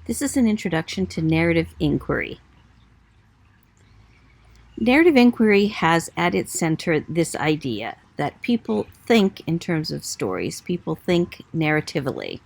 This is an introduction to narrative inquiry. Narrative inquiry has at its center this idea that people think in terms of stories, people think narratively.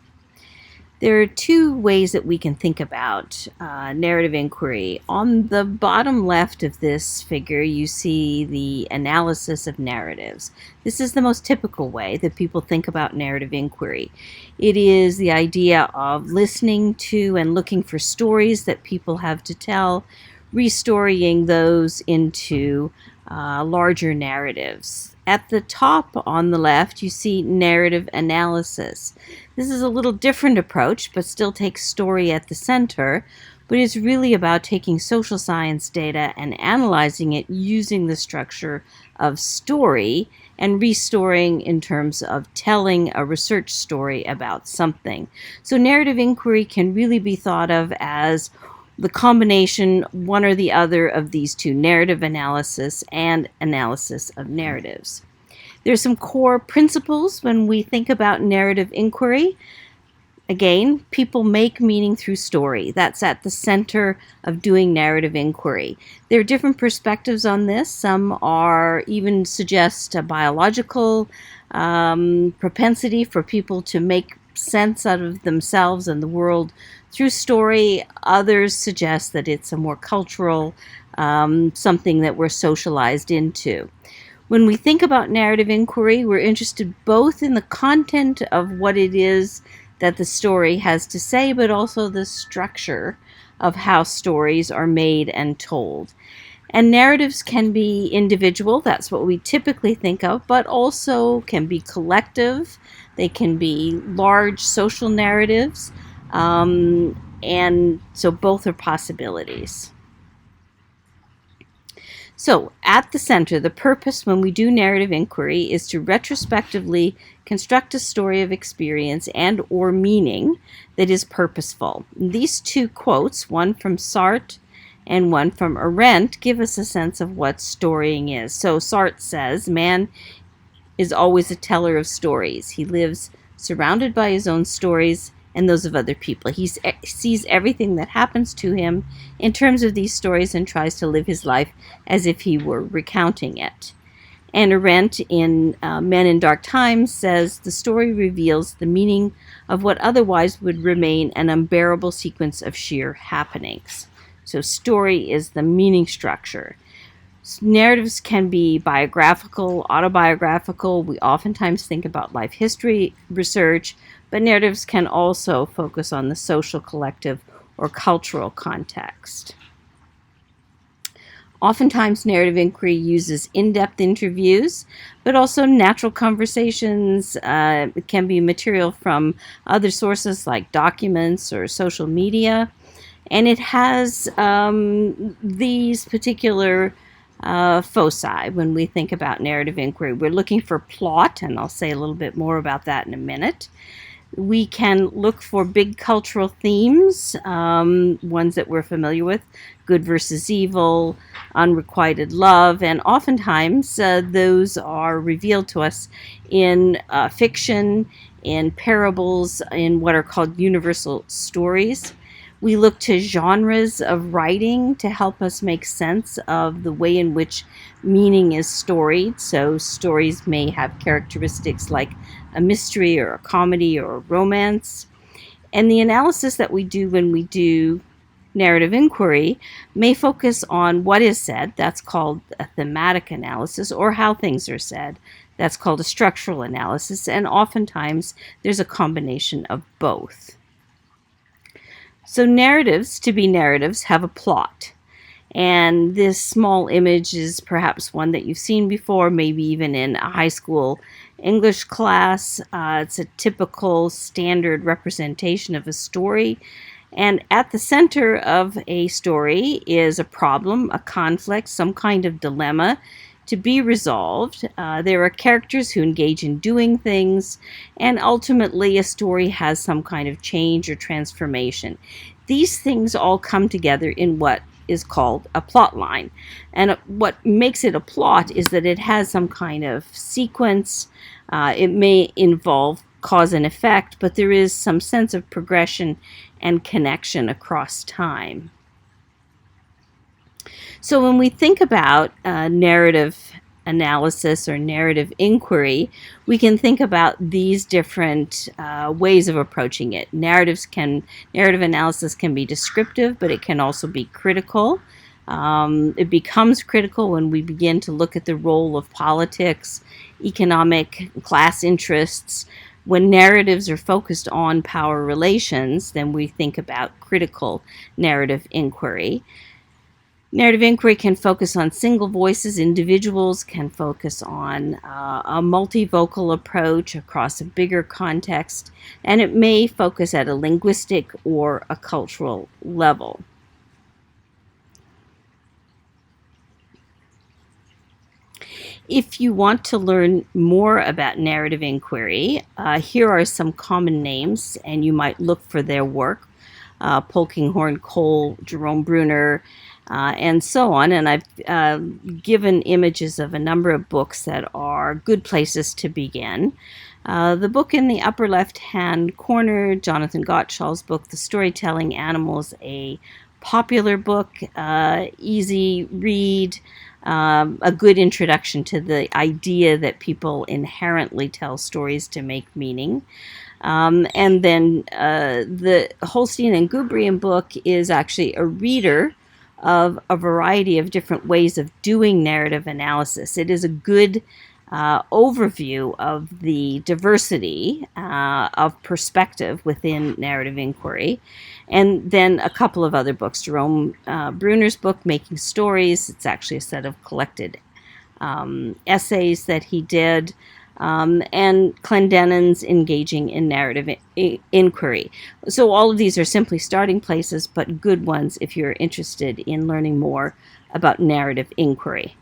There are two ways that we can think about narrative inquiry. On the bottom left of this figure, you see the analysis of narratives. This is the most typical way that people think about narrative inquiry. It is the idea of listening to and looking for stories that people have to tell, restorying those into larger narratives. At the top on the left, you see narrative analysis. This is a little different approach, but still takes story at the center, but it's really about taking social science data and analyzing it using the structure of story and restoring in terms of telling a research story about something. So narrative inquiry can really be thought of as the combination, one or the other of these two, narrative analysis and analysis of narratives. There's some core principles when we think about narrative inquiry. Again, people make meaning through story. That's at the center of doing narrative inquiry. There are different perspectives on this. Some are even suggest a biological propensity for people to make sense out of themselves and the world through story. Others suggest that it's a more cultural something that we're socialized into. When we think about narrative inquiry, we're interested both in the content of what it is that the story has to say, but also the structure of how stories are made and told. And narratives can be individual, that's what we typically think of, but also can be collective. They can be large social narratives, and so both are possibilities. So at the center, the purpose when we do narrative inquiry is to retrospectively construct a story of experience and or meaning that is purposeful. These two quotes, one from Sartre and one from Arendt, give us a sense of what storying is. So Sartre says, man is always a teller of stories. He lives surrounded by his own stories and those of other people. He sees everything that happens to him in terms of these stories and tries to live his life as if he were recounting it. And Arendt in Men in Dark Times says, the story reveals the meaning of what otherwise would remain an unbearable sequence of sheer happenings. So story is the meaning structure. Narratives can be biographical, autobiographical. We oftentimes think about life history research, but narratives can also focus on the social, collective, or cultural context. Oftentimes, narrative inquiry uses in-depth interviews, but also natural conversations. It can be material from other sources like documents or social media. And it has these particular foci when we think about narrative inquiry. We're looking for plot, and I'll say a little bit more about that in a minute. We can look for big cultural themes, ones that we're familiar with, good versus evil, unrequited love, and oftentimes those are revealed to us in fiction, in parables, in what are called universal stories. We look to genres of writing to help us make sense of the way in which meaning is storied. So stories may have characteristics like a mystery or a comedy or a romance. And the analysis that we do when we do narrative inquiry may focus on what is said. That's called a thematic analysis, or how things are said. That's called a structural analysis. And oftentimes there's a combination of both. So narratives, to be narratives, have a plot. And this small image is perhaps one that you've seen before, maybe even in a high school English class. It's a typical standard representation of a story. And at the center of a story is a problem, a conflict, some kind of dilemma to be resolved. There are characters who engage in doing things, and ultimately a story has some kind of change or transformation. These things all come together in what is called a plot line. And what makes it a plot is that it has some kind of sequence. It may involve cause and effect, but there is some sense of progression and connection across time. So when we think about narrative analysis or narrative inquiry, we can think about these different ways of approaching it. Narrative analysis can be descriptive, but it can also be critical. It becomes critical when we begin to look at the role of politics, economic, class interests. When narratives are focused on power relations, then we think about critical narrative inquiry. Narrative inquiry can focus on single voices. Individuals can focus on a multivocal approach across a bigger context, and it may focus at a linguistic or a cultural level. If you want to learn more about narrative inquiry, here are some common names, and you might look for their work. Polkinghorne, Cole, Jerome Bruner, and so on. And I've given images of a number of books that are good places to begin. The book in the upper left-hand corner, Jonathan Gottschall's book, The Storytelling Animals, a popular book, easy read, a good introduction to the idea that people inherently tell stories to make meaning. And then the Holstein and Gubrian book is actually a reader of a variety of different ways of doing narrative analysis. It is a good overview of the diversity of perspective within narrative inquiry. And then a couple of other books. Jerome Bruner's book, Making Stories. It's actually a set of collected essays that he did. And Clendenin's Engaging in Narrative Inquiry. So all of these are simply starting places, but good ones if you're interested in learning more about narrative inquiry.